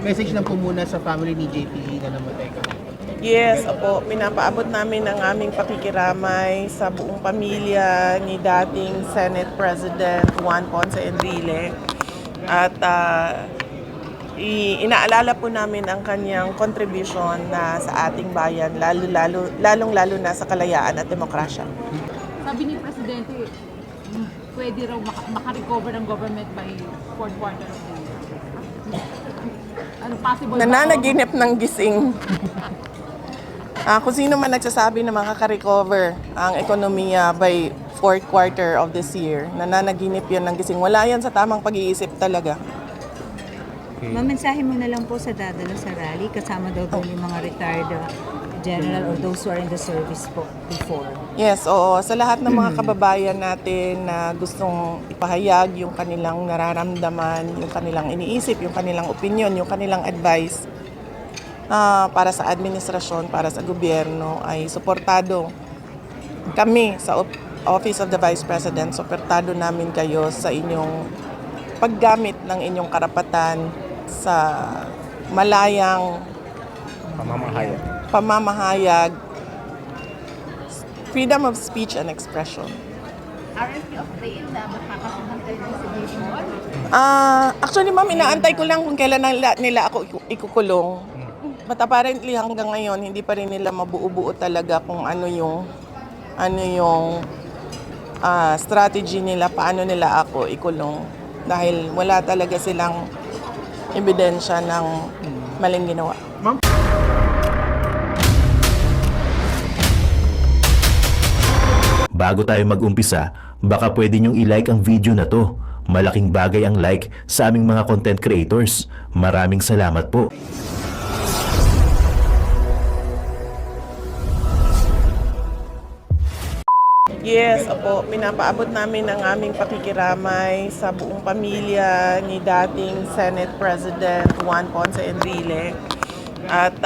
message lang po muna sa family ni JP na namatay ka. Yes, opo. Pinapaabot namin ang aming pakikiramay sa buong pamilya ni dating Senate President Juan Ponce Enrile. At inaalala po namin ang kanyang contribution na sa ating bayan, lalong-lalo na sa kalayaan at demokrasya. Sabi ni Presidente, pwede raw makarecover ng government by fourth quarter of the year. Ano possible ba? Nananaginip ng gising. Kung sino man nagsasabi na makaka-recover ang ekonomiya by fourth quarter of this year, nananaginip yan ng gising. Wala yan sa tamang pag-iisip talaga. Mamensahe mo na lang po sa dadalo sa rally, kasama daw doon yung mga retired general or those who are in the service po before. Yes, oo. Sa lahat ng mga kababayan natin na gustong ipahayag yung kanilang nararamdaman, yung kanilang iniisip, yung kanilang opinion, yung kanilang advice para sa administrasyon, para sa gobyerno, ay suportado. Kami sa Office of the Vice President, suportado namin kayo sa inyong paggamit ng inyong karapatan sa malayang pamamahayag, freedom of speech and expression. Aren't you afraid na makakasunod tayo ng investigation wall? Actually, ma'am, inaantay ko lang kung kailan nila ako ikukulong. But apparently, hanggang ngayon, hindi pa rin nila mabuo-buo talaga kung ano yung strategy nila, paano nila ako ikulong. Dahil wala talaga silang ebidensya ng maling ginawa. Bago tayo mag-umpisa, baka pwede nyong i-like ang video na to. Malaking bagay ang like sa aming mga content creators. Maraming salamat po. Yes, opo. Pinapaabot namin ang aming pakikiramay sa buong pamilya ni dating Senate President Juan Ponce Enrile. At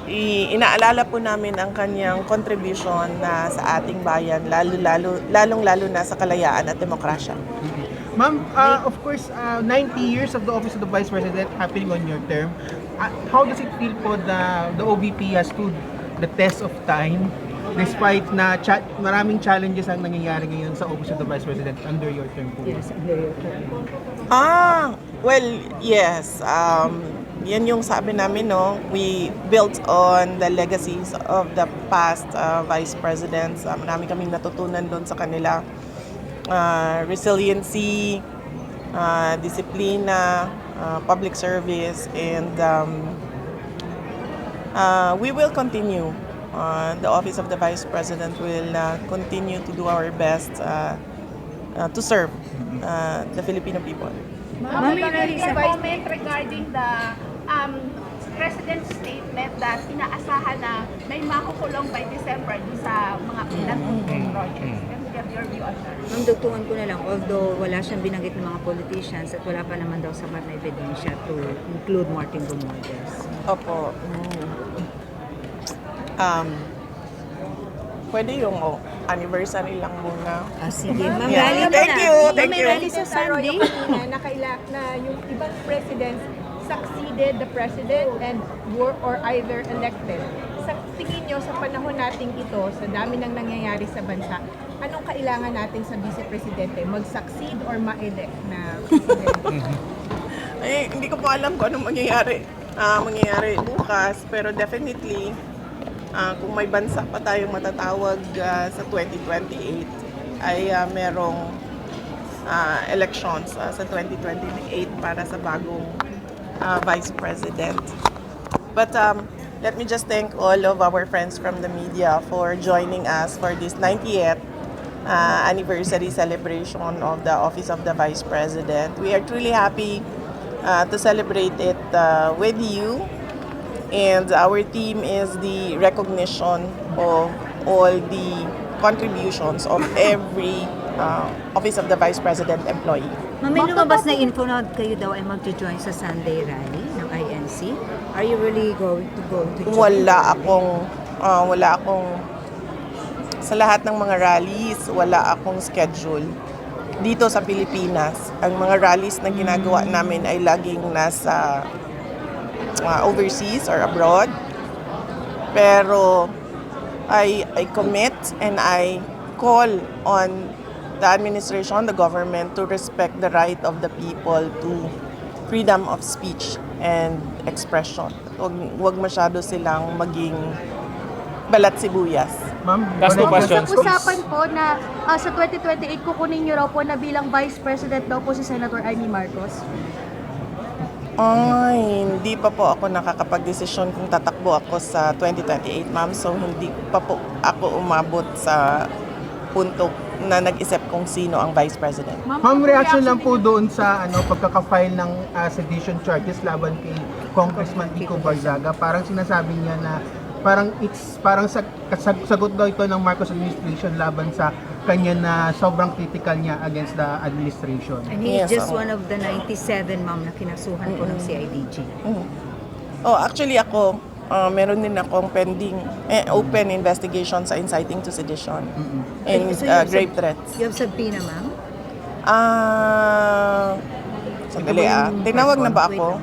inaalala po namin ang kanyang contribution na sa ating bayan, lalong-lalo na sa kalayaan at demokrasya. Ma'am, of course, 90 years of the Office of the Vice President happening on your term. How does it feel po the OVP has stood the test of time despite na maraming challenges ang nangyayari ngayon sa Office of the Vice President under your term po? Yes, under your term. Well, yes. Yan yung sabi namin, no? We built on the legacies of the past vice presidents. Marami kaming natutunan doon sa kanila. Resiliency, disiplina, public service, and we will continue. The Office of the Vice President will continue to do our best to serve the Filipino people. Ma'am, a comment regarding the President's statement that inaasahan na may makukulong by December sa mga pinatutulong projects. Can you get your view on that? Ma'am, dugtungan ko na lang, although wala siyang binanggit ng mga politicians at wala pa naman daw sapat na ebidensya to include Martin Romualdez. Opo. Pwede yung anniversary lang muna. Sige, ma'am, Yeah. rally mo Thank na. you, Ma'am, thank may you. rally sa Sunday. Na yung ibang presidents succeeded the president and were or either elected. Sa tingin nyo, sa panahon nating ito, sa dami ng nangyayari sa bansa, anong kailangan natin sa vice-presidente? Mag-succeed or ma-elect na presidente? Hindi ko po alam kung anong mangyayari bukas, pero definitely kung may bansa pa tayong matatawag sa 2028 ay merong elections sa 2028 para sa bagong Vice President. But let me just thank all of our friends from the media for joining us for this 90th anniversary celebration of the Office of the Vice President. We are truly happy to celebrate it with you. And our theme is the recognition of all the contributions of every Office of the Vice President employee. Ma'am, may lumabas na info na kayo daw ay mag-join sa Sunday rally ng INC. Are you really going to join? Wala akong sa lahat ng mga rallies, wala akong schedule. dito sa Pilipinas. Ang mga rallies na ginagawa namin ay laging nasa overseas or abroad. Pero I commit and I call on the administration, the government to respect the right of the people to freedom of speech and expression. Huwag masyado silang maging balat sibuyas. Ma'am, Last two wala- questions. Usapan po na sa 2028 kukunin niyo raw po na bilang Vice President daw po si Senator Amy Marcos. Ay, hindi pa po ako nakakapag-desisyon kung tatakbo ako sa 2028, ma'am. So, hindi pa po ako umabot sa punto na nag-isip kung sino ang Vice President. Ma'am, reaction lang po doon sa pagkaka-file ng sedition charges laban kay Congressman Kiko Barzaga. Parang sinasabi niya na parang sagot daw ito ng Marcos administration laban sa kanya na sobrang critical niya against the administration. And he's Yes, just oo. one of the 97, ma'am, na kinasuhan po ng CIDG. Oh, actually ako, meron din akong pending open investigation sa inciting to sedition and So, you have grave threats. You have subpoena, ma'am? Sandali tinawag na ba ako?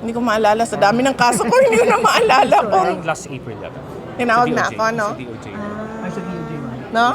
Hindi ko maalala. Sa dami ng kaso ko, hindi ko na maalala ko. Parang last April yata. Tinawag Sa na DOJ, ako, no? Sa DOJ. Ay, sa DOJ, ma'am. No?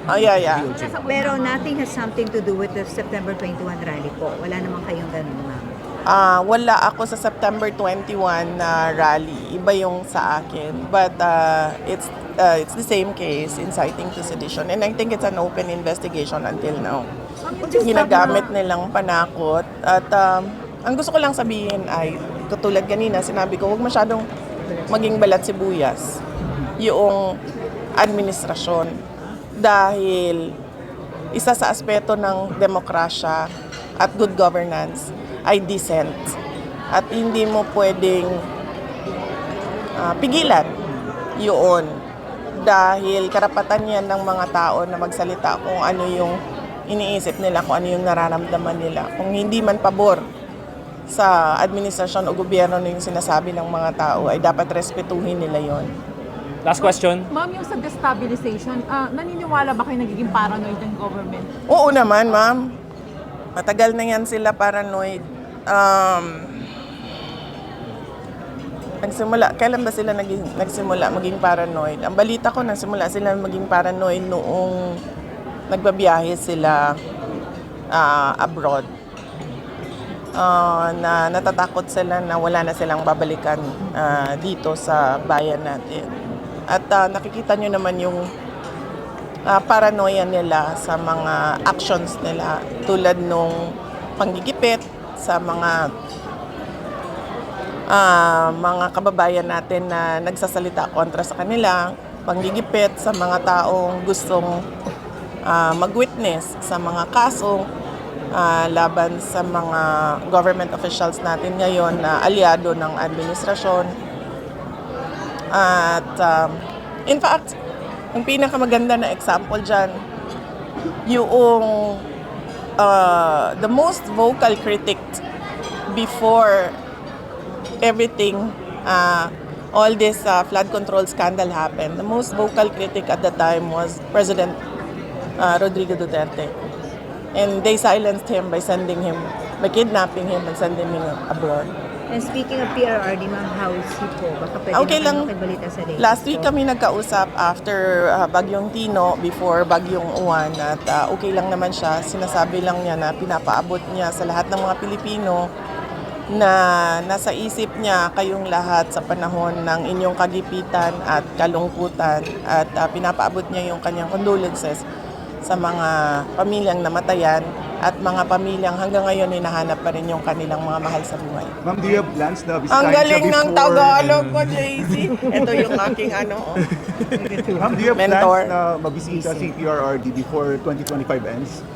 Oh, yeah. DOJ. Pero nothing has something to do with the September 21 rally po. Wala naman kayong ganun, ma'am. Wala ako sa September 21 na rally. Iba yung sa akin. But it's the same case, inciting to sedition. And I think it's an open investigation until now. Ginagamit nilang panakot. At ang gusto ko lang sabihin ay, katulad kanina, sinabi ko, huwag masyadong maging balat sibuyas yung administrasyon. Dahil isa sa aspeto ng demokrasya at good governance ay dissent. At hindi mo pwedeng pigilan yun. Dahil karapatan yan ng mga tao na magsalita kung ano yung iniisip nila, kung ano yung nararamdaman nila. Kung hindi man pabor sa administrasyon o gobyerno na yung sinasabi ng mga tao, ay dapat respetuhin nila yon. Last question. Ma'am, yung sa destabilization, naniniwala ba kayo nagiging paranoid ng government? Oo naman, ma'am. Matagal na yan sila paranoid. Kailan ba sila nagsimula maging paranoid? Ang balita ko, nagsimula sila maging paranoid noong nagbabiyahe sila abroad. Na natatakot sila na wala na silang babalikan dito sa bayan natin. At nakikita nyo naman yung paranoia nila sa mga actions nila tulad nung panggigipit sa mga kababayan natin na nagsasalita kontra sa kanila, panggigipit sa mga taong gustong mag-witness sa mga kaso laban sa mga government officials natin ngayon na aliado ng administrasyon. At in fact, ang pinakamaganda na example dyan, yung the most vocal critic before everything, all this flood control scandal happened, the most vocal critic at the time was President Rodrigo Duterte. And they silenced him by kidnapping him and sending him abroad. And speaking of PRRD, ma'am, how is he po? Baka pwede Okay lang. makibalita sa latest Last week po. kami nagkausap after Bagyong Tino, before Bagyong Uwan, at okay lang naman siya. Sinasabi lang niya na pinapaabot niya sa lahat ng mga Pilipino na nasa isip niya kayong lahat sa panahon ng inyong kagipitan at kalungkutan, at pinapaabot niya yung kanyang condolences sa mga pamilyang namatayan at mga pamilyang hanggang ngayon hinahanap pa rin yung kanilang mga mahal sa buhay. Ma'am, do you have plans na bisitahin Ang siya galing ng before- Tagalog ko, JC. Ito yung aking Ma'am, do you have mentor. plans na mabisita si PRRD before 2025 ends?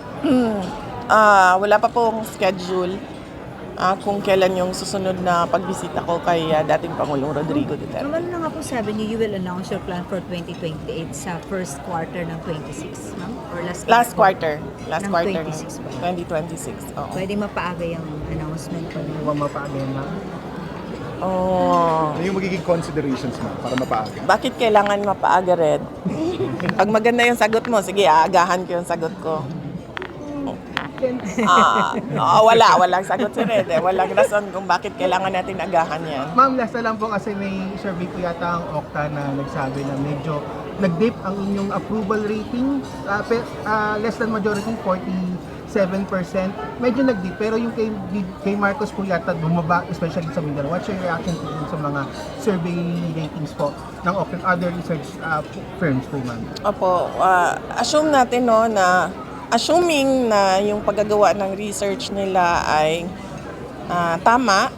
Wala pa pong schedule kung kailan yung susunod na pagbisita ko kay dating Pangulong Rodrigo Duterte. Ma'am, ano na nga po sabi niyo, you will announce your plan for 2028 sa first quarter ng 26, ma'am? Or Last quarter. Ng 26 po. 2026. Oo. Pwede mapaaga yung announcement po. Huwag mapagay, ma'am. Oh. Ano yung magiging considerations, ma'am, para mapaaga? Bakit kailangan mapaaga, Red? Pag maganda yung sagot mo, sige, aagahan ko yung sagot ko. Can- Walang sagot si Red. Walang rason kung bakit kailangan natin agahan yan. Ma'am, last na lang po kasi may survey po yata ang Okta na nagsabi na medyo nag-dip ang inyong approval rating. Less than majority, 47%. Medyo nag-dip. Pero yung kay Marcos po yata bumaba, especially sa Mindanao. What's your reaction po dun sa mga survey ratings po ng Okta and other research firms po, ma'am? Opo, assume natin no na assuming na yung paggagawa ng research nila ay tama,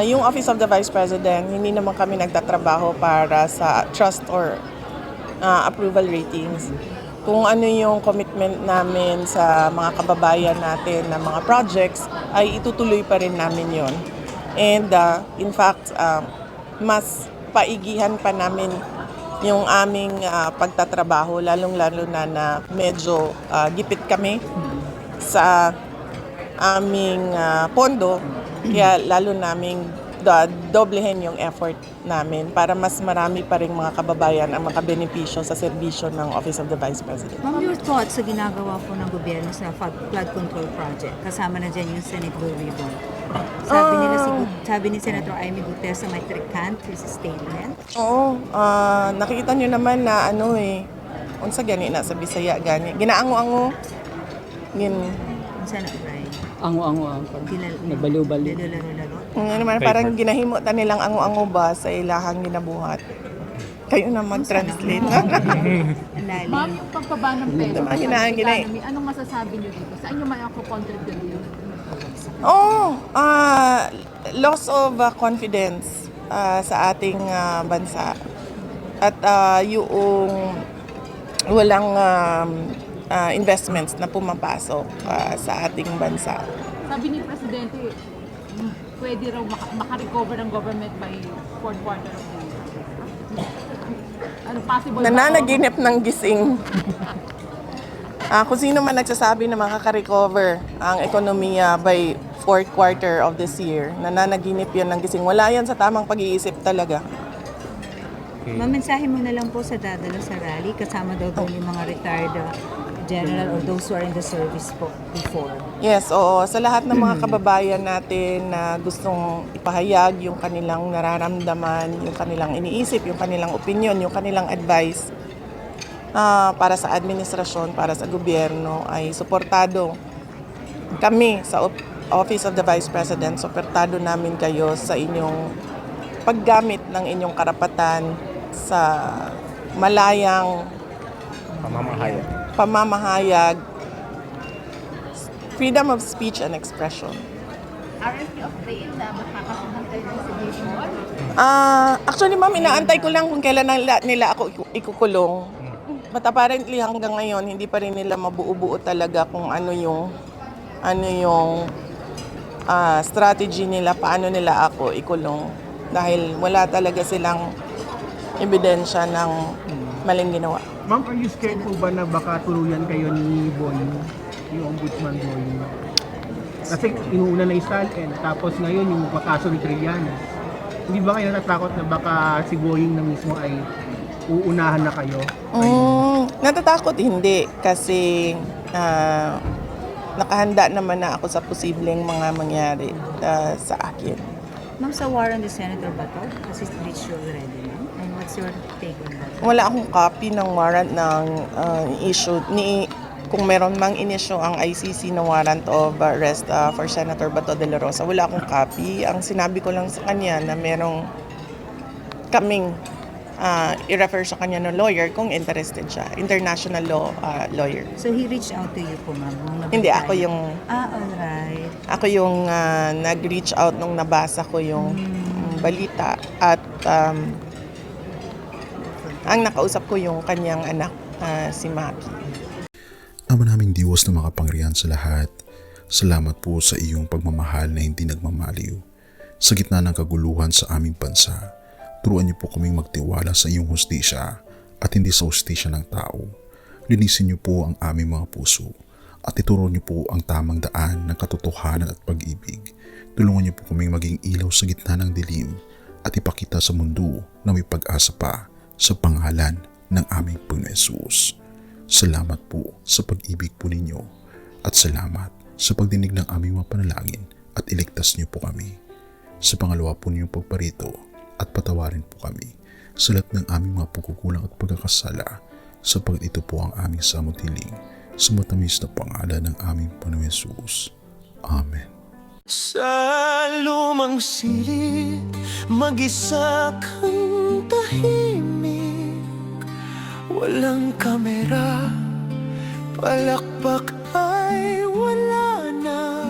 yung Office of the Vice President, hindi naman kami nagtatrabaho para sa trust or approval ratings. Kung ano yung commitment namin sa mga kababayan natin na mga projects, ay itutuloy pa rin namin yon. And in fact, mas paigihan pa namin yung aming pagtatrabaho, lalong-lalo na medyo gipit kami sa aming pondo, kaya lalo naming doblehin yung effort namin para mas marami pa rin mga kababayan ang makabenepisyo sa serbisyo ng Office of the Vice President. Ma'am, your thoughts sa ginagawa po ng gobyerno sa flood control project? Kasama na dyan yung Senate Blue Ribbon. Sabi ni Senator Amy Gutierrez na may tricant his statement. Oo, nakikita nyo naman na unsa gani na sa Bisaya gani. Ginaango-ango. Sana, right? Ango-ango nagbaliw-baliw. Laro-laro. Naman, parang ginahimo ta nilang ango-ango ba sa ilahang ginabuhat. Kayo na mag-translate. Ang lalim. Ma'am, yung pagbaba ng peso, Tama, ginay. anong masasabi niyo dito? Saan niyo may ako contribute? Loss of confidence sa ating bansa. At yung walang investments na pumapasok sa ating bansa. Sabi ni Presidente, pwede raw makarecover ng government by fourth quarter of the year. Ano possible? Nananaginip ng gising. Kung sino man nagsasabi na makaka-recover ang ekonomiya by fourth quarter of this year, nananaginip yan ng gising. Wala yan sa tamang pag-iisip talaga. Mamensahe mo na lang po sa dadalo sa rally. Kasama daw yung mga retired general or those who are in the service po before. Yes, oo. Sa lahat ng mga kababayan natin na gustong ipahayag yung kanilang nararamdaman, yung kanilang iniisip, yung kanilang opinion, yung kanilang advice para sa administrasyon, para sa gobyerno, ay suportado kami sa Office of the Vice President. Suportado namin kayo sa inyong paggamit ng inyong karapatan sa malayang pamamahayag, freedom of speech and expression. RFP of the in na makakasuhan kayo ng suggestion? Actually, ma'am, inaantay ko lang kung kailan nila ako ikukulong. But apparently, hanggang ngayon, hindi pa rin nila mabuo-buo talaga kung ano yung strategy nila, paano nila ako ikulong. Dahil wala talaga silang ebidensya ng maling ginawa. Ma'am, are you scared po ba na baka tuluyan kayo ni Boying, yung Ombudsman Boying? Kasi inuuna na yung Stalin, tapos ngayon yung pakaso ni Trillanes. Hindi ba kayo natatakot na baka si Boying na mismo ay uunahan na kayo? Natatakot hindi kasi nakahanda naman na ako sa posibleng mga mangyari sa akin. Ma'am, sa warrant ni Senator Bato, has it reached you already, ma'am? And what's your take on that? Wala akong copy ng warrant ng issue kung meron mang inisyo ang ICC na warrant of arrest for Senator Bato de la Rosa. Wala akong copy. Ang sinabi ko lang sa kanya na merong kaming i-refer sa kanya ng lawyer kung interested siya. International law lawyer. So he reached out to you po, ma'am? Hindi, ako yung alright. Ako yung nag-reach out nung nabasa ko yung balita at ang nakausap ko yung kanyang anak, si Maki. Ama naming Diyos na makapangyarihan sa lahat, salamat po sa iyong pagmamahal na hindi nagmamaliw. Sa gitna ng kaguluhan sa aming bansa, turuan niyo po kaming magtiwala sa iyong hustisya at hindi sa hustisya ng tao. Linisin niyo po ang aming mga puso at ituro niyo po ang tamang daan ng katotohanan at pag-ibig. Tulungan niyo po kaming maging ilaw sa gitna ng dilim at ipakita sa mundo na may pag-asa pa sa pangalan ng aming Panginoon Jesus. Salamat po sa pag-ibig po ninyo At salamat sa pagdinig ng aming mga panalangin at iligtas niyo po kami. Sa pangalawa po niyong pagparito at patawarin po kami sa lahat ng aming mga pagkukulang at pagkakasala, sapagkat ito po ang aming samot hiling sa matamis na pangalan ng aming Panginoong Hesus. Amen. Sa lumang silid, mag-isa kang tahimik. Walang kamera, palakpak ay wala na.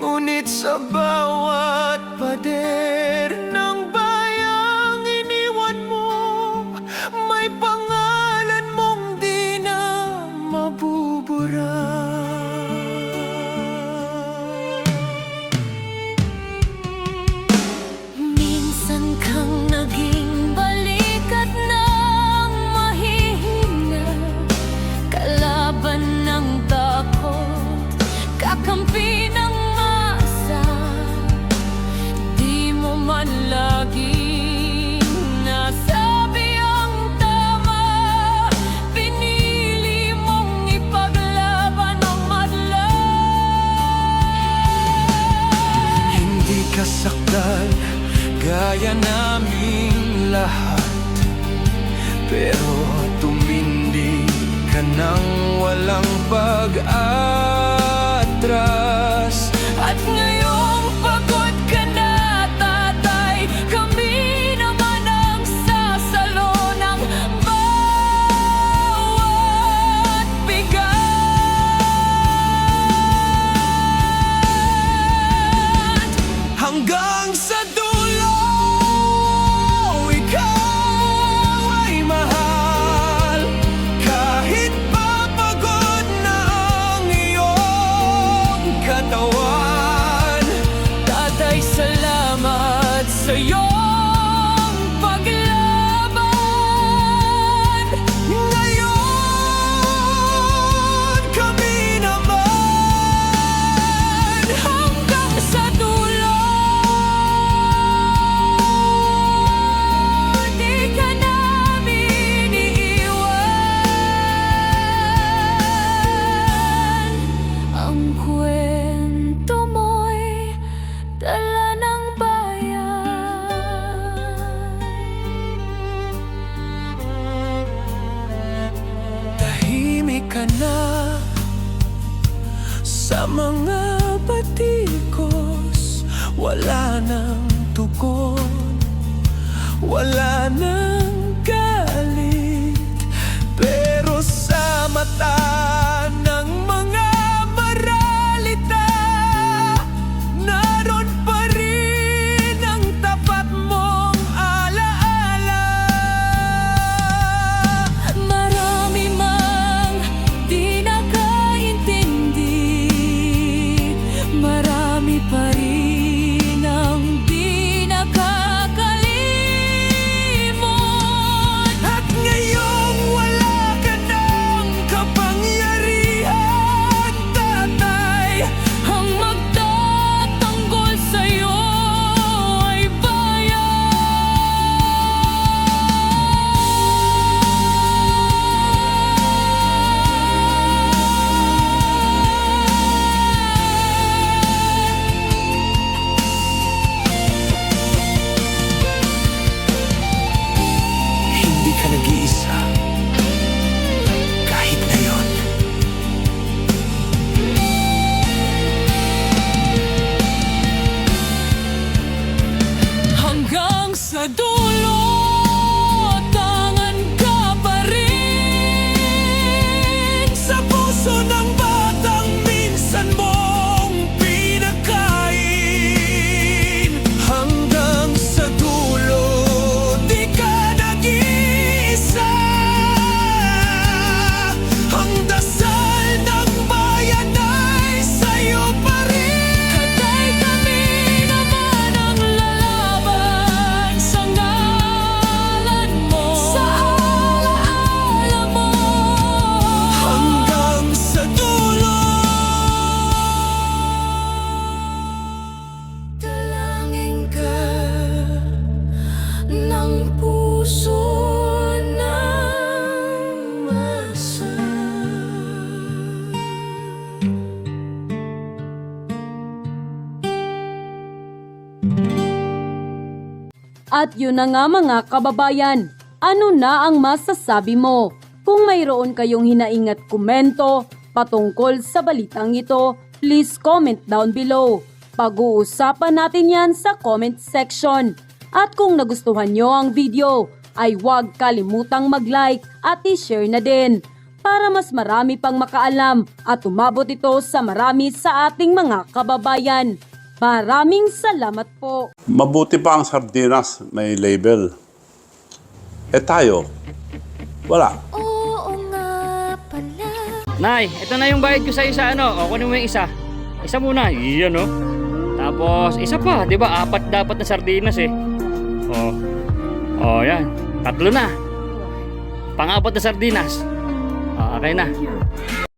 Ngunit sa bawat pader ng bayang iniwan mo, may pangalan mong di na mabubura. Minsan kang naging balikat ng mahihina, kalaban ng takot, kakampi ng masa. Di mo man laging nasabi ang tama, pinili mong ipaglaban ang madla. Hindi ka sakdal gaya naming lahat, pero tumindi ka nang walang pag-atras. At ngayong pagod ka na, tatay, kami naman ang sasalo ng bawat bigat. Hanggang sa dulo, ikaw ay mahal. Kahit papagod na ang iyong katawan, tatay, salamat sa iyong paglaban. Ngayon, kami naman hanggang sa dulo. Di ka namin iiwan. Ang kwento mo'y dala ng bayan. Tahimik ka na sa mga batikos, wala nang tugon, wala nang galit, pero sa mata ng mga maralita, naroon pa rin ang tapat mong alaala. Marami mang di nakaintindi, marami pa rin ang di nakakalimot. At ngayong wala ka ng kapangyarihan, tatay, ang magtatanggol sa'yo ay hindi ka nag-iisa, kahit ngayon. Hanggang sa dulo, tangan ka pa rin sa puso ng batang minsan mong pinakain. Hanggang sa dulo, di ka nag-iisa. Ang dasal ng bayan ay sa'yo pa rin. Tatay, kami naman ang lalaban sa ngalan At yun na nga mga kababayan, ano na ang masasabi mo? Kung mayroon kayong hinaing at komento patungkol sa balitang ito, please comment down below. Pag-uusapan natin yan sa comment section. At kung nagustuhan nyo ang video, ay huwag kalimutang mag-like at i-share na din para mas marami pang makaalam at umabot ito sa marami sa ating mga kababayan. Maraming salamat po. Mabuti pa ang sardinas may label. Eh tayo, wala. Oo nga pala. Nay, ito na yung bayad ko sa isa, ano? O, kunin mo yung isa. Isa muna, iyan, no? Tapos, isa pa, di ba? 4 dapat na sardinas, eh. Yan. 3 na. Pang-4 na sardinas. Okay na.